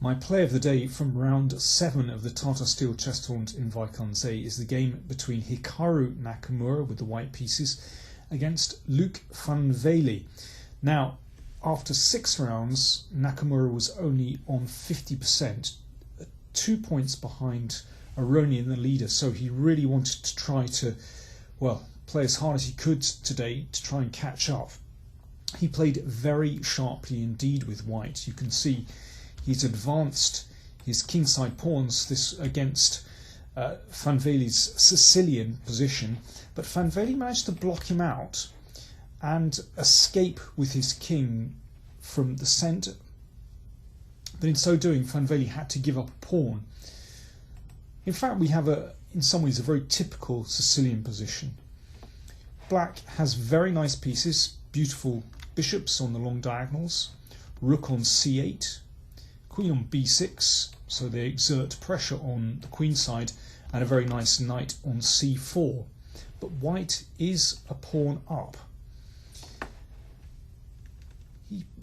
My play of the day from round 7 of the Tata Steel chess tournament in Wijk aan Zee is the game between Hikaru Nakamura with the white pieces against Luc van Wely. Now, after 6 rounds, Nakamura was only on 50%, 2 points behind Aroni in the leader, so he really wanted to try to, well, play as hard as he could today to try and catch up. He played very sharply indeed with white. You can see he's advanced his kingside pawns this against Van Wely's Sicilian position, but Van Wely managed to block him out and escape with his king from the centre. But in so doing, Van Wely had to give up a pawn. In fact, we have in some ways a very typical Sicilian position. Black has very nice pieces, beautiful bishops on the long diagonals, rook on c8, queen on b6, so they exert pressure on the queen side, and a very nice knight on c4. But white is a pawn up.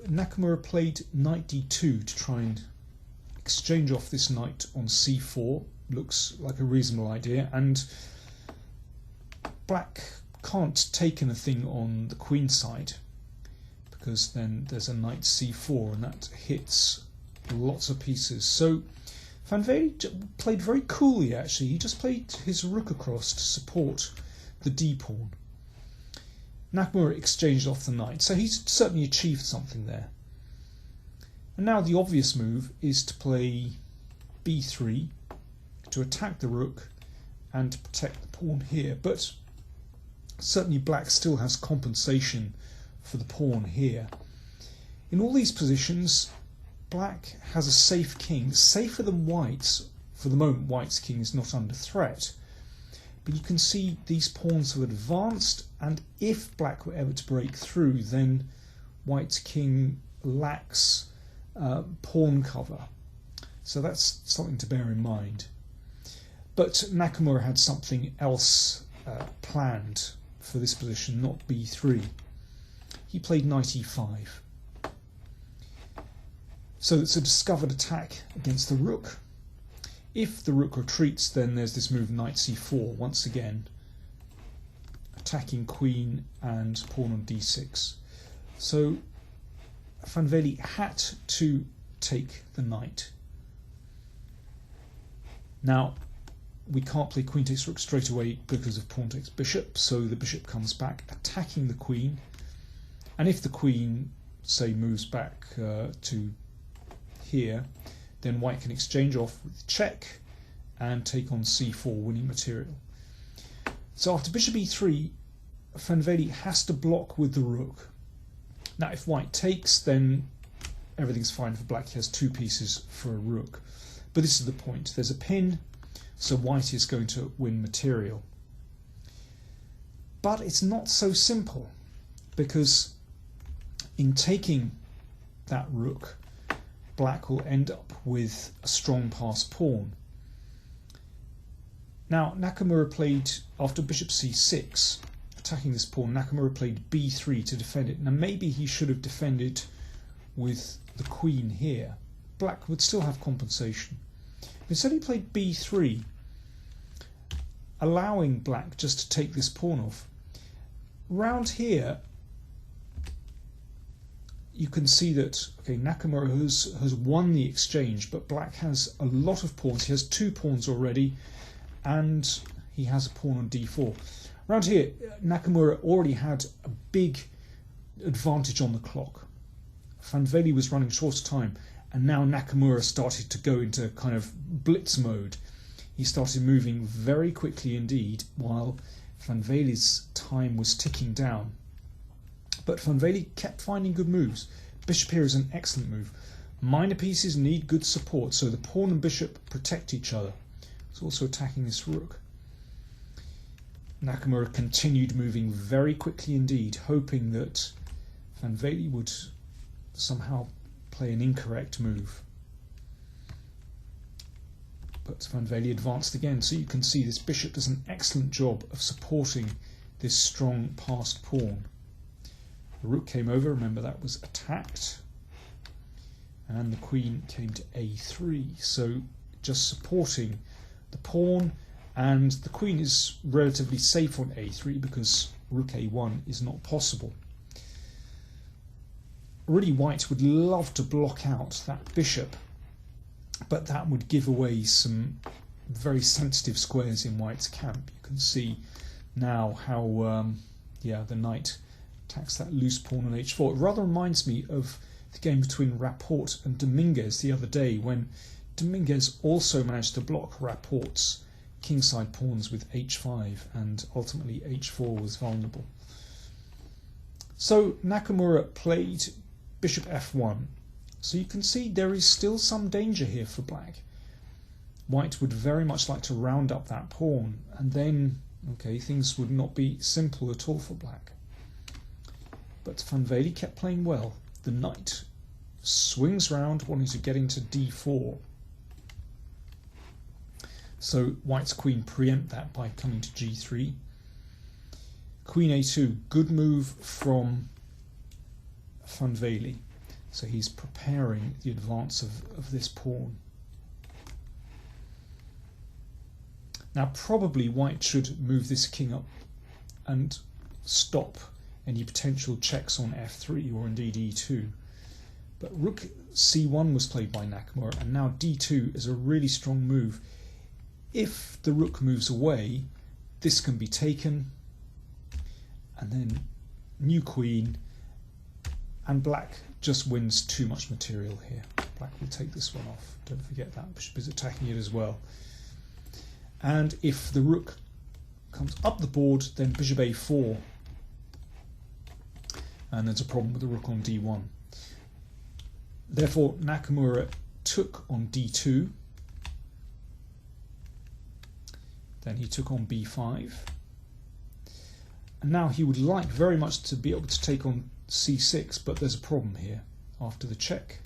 Nakamura played knight d2 to try and exchange off this knight on c4. Looks like a reasonable idea, and black can't take anything on the queen side because then there's a knight c4 and that hits lots of pieces. So Van Wely played very coolly actually. He just played his rook across to support the d-pawn. Nakamura exchanged off the knight, so he's certainly achieved something there. And now the obvious move is to play b3 to attack the rook and to protect the pawn here, but certainly black still has compensation for the pawn here. In all these positions, black has a safe king, safer than white's. For the moment, white's king is not under threat. But you can see these pawns have advanced, and if black were ever to break through, then white's king lacks pawn cover. So that's something to bear in mind. But Nakamura had something else planned for this position, not b3. He played knight e5. So it's a discovered attack against the rook. If the rook retreats, then there's this move knight c4, once again attacking queen and pawn on d6. So Van Wely had to take the knight. Now, we can't play queen takes rook straight away because of pawn takes bishop, so the bishop comes back attacking the queen. And if the queen, say, moves back to here, then white can exchange off with check and take on c4, winning material. So after bishop e3, Van Wely has to block with the rook. Now if white takes, then everything's fine for black. He has 2 pieces for a rook. But this is the point. There's a pin, so white is going to win material. But it's not so simple, because in taking that rook, black will end up with a strong passed pawn. Now Nakamura played, after bishop c6, attacking this pawn, Nakamura played b3 to defend it. Now maybe he should have defended with the queen here. Black would still have compensation. Instead he played b3, allowing black just to take this pawn off. Round here, you can see that Nakamura has won the exchange, but black has a lot of pawns. He has 2 pawns already, and he has a pawn on d4. Round here, Nakamura already had a big advantage on the clock. Van Wely was running short of time, and now Nakamura started to go into kind of blitz mode. He started moving very quickly indeed, while Van Wely's time was ticking down. But Van Wely kept finding good moves. Bishop here is an excellent move. Minor pieces need good support, so the pawn and bishop protect each other. He's also attacking this rook. Nakamura continued moving very quickly indeed, hoping that Van Wely would somehow play an incorrect move. But Van Wely advanced again, so you can see this bishop does an excellent job of supporting this strong passed pawn. The rook came over, remember that was attacked. and the queen came to a3, so just supporting the pawn, and the queen is relatively safe on a3 because rook a1 is not possible. Really, white would love to block out that bishop, but that would give away some very sensitive squares in white's camp. You can see now how the knight attacks that loose pawn on h4. It rather reminds me of the game between Rapport and Dominguez the other day, when Dominguez also managed to block Rapport's kingside pawns with h5, and ultimately h4 was vulnerable. So Nakamura played bishop f1. So you can see there is still some danger here for black. White would very much like to round up that pawn, and then, okay, things would not be simple at all for black. But Van Wely kept playing well. The knight swings round, wanting to get into d4. So white's queen preempt that by coming to g3. Queen a2, good move from Van Wely. So he's preparing the advance of this pawn. Now probably white should move this king up and stop any potential checks on f3 or indeed e2. But rook c1 was played by Nakamura, and now d2 is a really strong move. If the rook moves away, this can be taken, and then new queen, and black just wins too much material here. Black will take this one off. Don't forget that bishop is attacking it as well. And if the rook comes up the board, then bishop a4, and there's a problem with the rook on d1. Therefore Nakamura took on d2, then he took on b5, and now he would like very much to be able to take on c6, but there's a problem here after the check.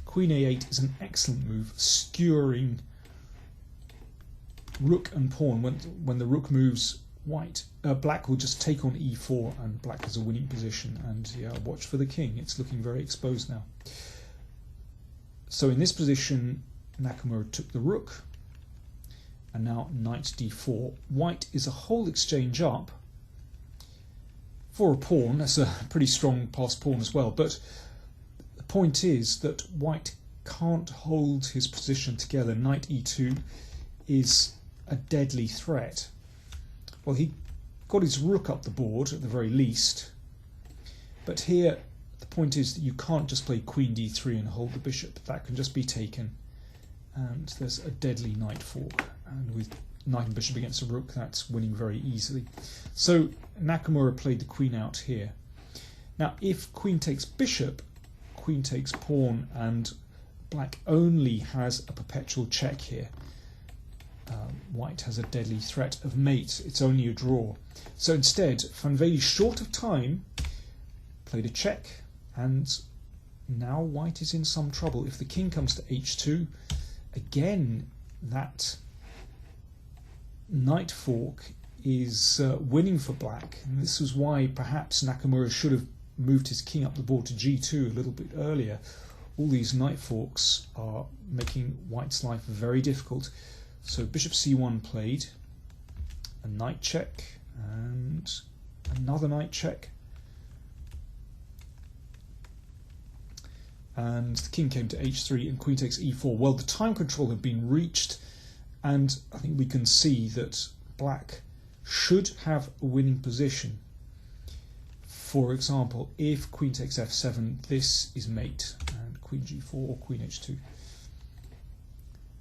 Queen a8 is an excellent move, skewering rook and pawn. When the rook moves, black will just take on e4, and black has a winning position. And yeah, watch for the king. It's looking very exposed now. So in this position, Nakamura took the rook, and now knight d4. White is a whole exchange up for a pawn. That's a pretty strong passed pawn as well. But the point is that white can't hold his position together. Knight e2 is a deadly threat. Well, he got his rook up the board at the very least, but here the point is that you can't just play queen d3 and hold the bishop. That can just be taken, and there's a deadly knight fork, and with knight and bishop against a rook, that's winning very easily. So Nakamura played the queen out here. Now if queen takes bishop, queen takes pawn, and black only has a perpetual check here. White has a deadly threat of mate. It's only a draw. So instead, Van Wely, short of time, played a check, and now white is in some trouble. If the king comes to h2, again that knight fork is winning for black, and this was why perhaps Nakamura should have moved his king up the board to g2 a little bit earlier. All these knight forks are making white's life very difficult. So bishop c1 played, a knight check, and another knight check, and the king came to h3 and queen takes e4. Well, the time control had been reached, and I think we can see that black should have a winning position. For example, if queen takes f7, this is mate, and queen g4 or queen h2.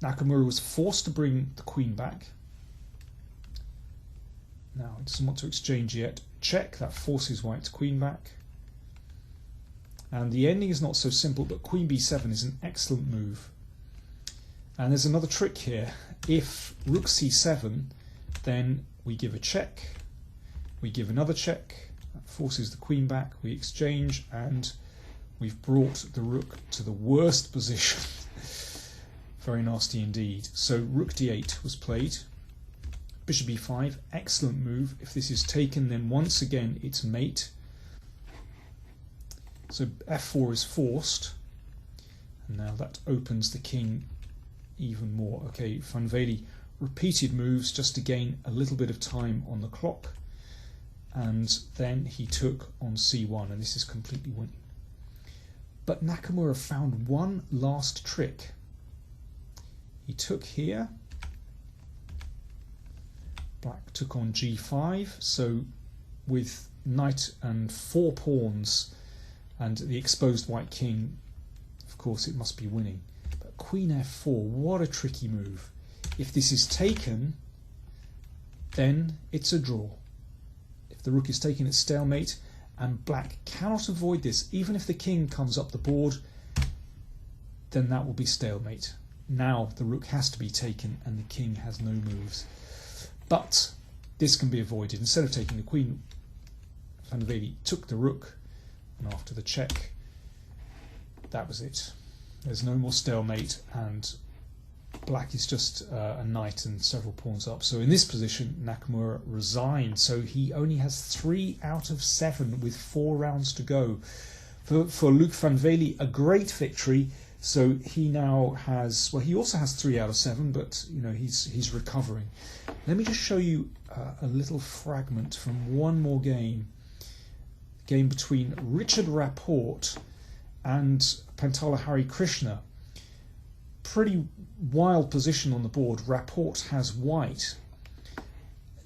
Nakamura was forced to bring the queen back. Now it doesn't want to exchange yet. Check, that forces white's queen back. And the ending is not so simple, but queen b7 is an excellent move. And there's another trick here. If rook c7, then we give a check, we give another check, that forces the queen back, we exchange, and we've brought the rook to the worst position. Very nasty indeed. So rook d8 was played. Bishop e5, excellent move. If this is taken, then once again it's mate. So f4 is forced. Now that opens the king even more. Okay, Van Wely repeated moves just to gain a little bit of time on the clock, and then he took on c1, and this is completely winning. But Nakamura found one last trick. He took here, black took on g5, so with knight and 4 pawns and the exposed white king, of course it must be winning. But queen f4, what a tricky move. If this is taken, then it's a draw. If the rook is taken, it's stalemate, and black cannot avoid this. Even if the king comes up the board, then that will be stalemate. Now the rook has to be taken and the king has no moves. But this can be avoided. Instead of taking the queen, Van Wely took the rook, and after the check, that was it. There's no more stalemate, and black is just a knight and several pawns up. So in this position, Nakamura resigned. So he only has 3 out of 7 with 4 rounds to go. For Luc Van Wely, a great victory. So he now has, well, he also has 3 out of 7, but you know he's recovering. Let me just show you a little fragment from one more game. Game between Richard Rapport and Pantala Hari Krishna. Pretty wild position on the board. Rapport has white.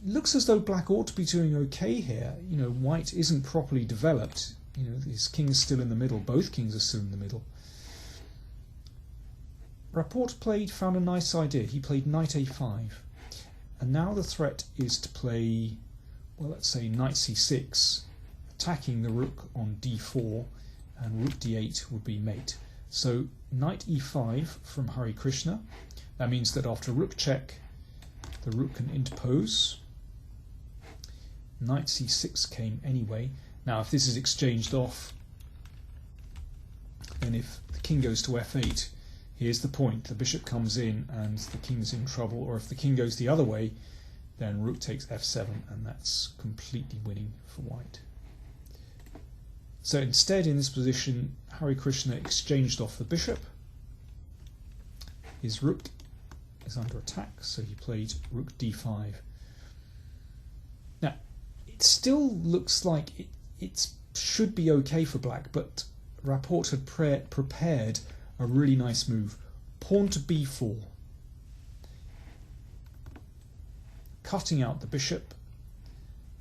Looks as though black ought to be doing okay here. You know, white isn't properly developed. You know, his king is still in the middle. Both kings are still in the middle. Rapport found a nice idea. He played knight a5. And now the threat is to play, well, let's say knight c6, attacking the rook on d4, and rook d8 would be mate. So knight e5 from Hari Krishna. That means that after rook check, the rook can interpose. Knight c6 came anyway. Now if this is exchanged off, then if the king goes to f8, here's the point. The bishop comes in and the king's in trouble. Or if the king goes the other way, then rook takes f7, and that's completely winning for white. So instead, in this position, Hari Krishna exchanged off the bishop. His rook is under attack, so he played rook d5. Now, it still looks like it should be okay for black, but Rapport had prepared a really nice move. Pawn to b4. Cutting out the bishop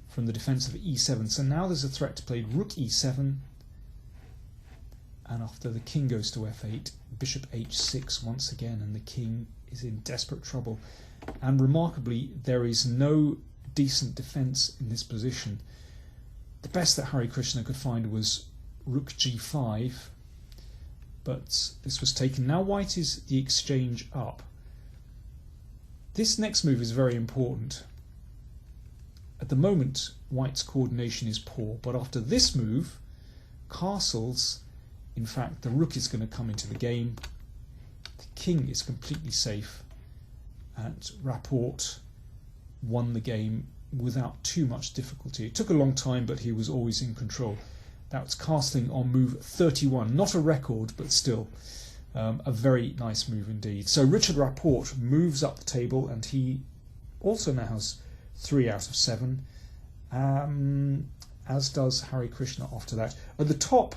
from the defense of e7. So now there's a threat to play rook e7, and after the king goes to f8, bishop h6 once again, and the king is in desperate trouble. And remarkably, there is no decent defense in this position. The best that Hari Krishna could find was rook g5, but this was taken. Now white is the exchange up. This next move is very important. At the moment, white's coordination is poor, but after this move, castles, in fact, the rook is going to come into the game. The king is completely safe, and Rapport won the game without too much difficulty. It took a long time, but he was always in control. That's castling on move 31. Not a record, but still a very nice move indeed. So Richard Rapport moves up the table, and he also now has 3 out of 7, as does Hari Krishna after that. At the top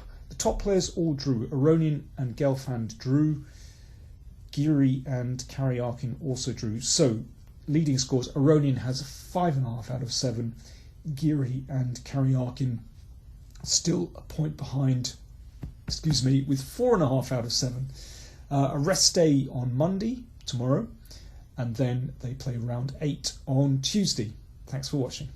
players all drew. Aronian and Gelfand drew. Giri and Karyakin also drew. So, leading scores, Aronian has 5.5 out of 7. Giri and Karyakin still a point behind, with 4.5 out of 7. A rest day on Monday, tomorrow, and then they play round 8 on Tuesday. Thanks for watching.